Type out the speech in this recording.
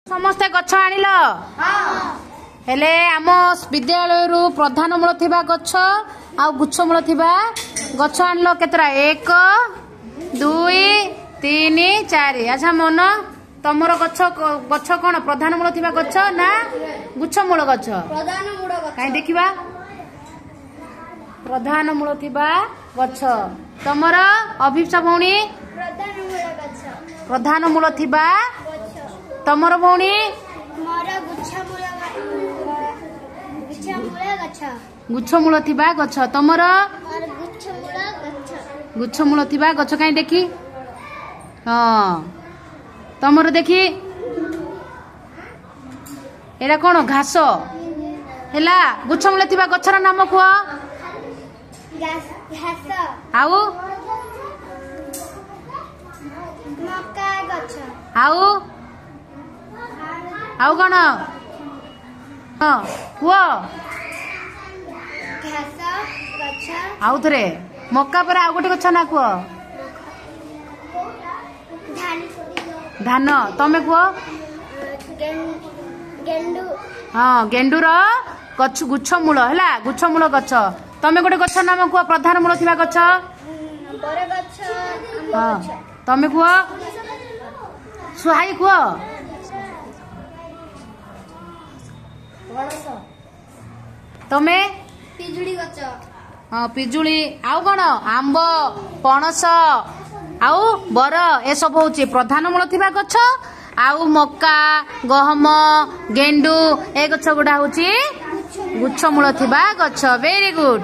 समस्ते गछ आनिल हेले आम विद्यालय प्रधान मूल थिबा गछ आ गुच्छमूल थिबा गछ आनिल केतरा 1 2 3 4 अच्छा मन तमर गछ गछ कोन प्रधान मूल थिबा गछ ना गुच्छमूल गछ काई देखिबा प्रधान मूल थिबा गछ तमर अभिप्सा भौणी प्रधान मूल थिबा तमर भौणी गुच्छमूल थिबा गछ तमर गुच्छमूल थिबा गछ काई देखी हाँ तमर देखी एरा कोन घास हेला गुच्छमूल थिबा गछर नाम कुआ आउ आउ आउ कौन हाँ कुआ आउ थे मक्का पर आउ गोटे गछ ना कुआ धान तमें कुआ हाँ गेंडूर गछ गुच्छमूल है गुच्छमूल गछ तमें गोटे गछ नाम कुआ प्रधान मूल थिबा गछ हाँ तमें कुआ सुहाई कुआ तमें पिजुली गछ हाँ पिजुली आउ कौन आंब पणस आउ बर ए सब होची प्रधान मूल थिबा गछ आउ मक्का गहम गेंडू ए गछ गुडा होची गुच्छमूल थिबा गछ वेरी गुड।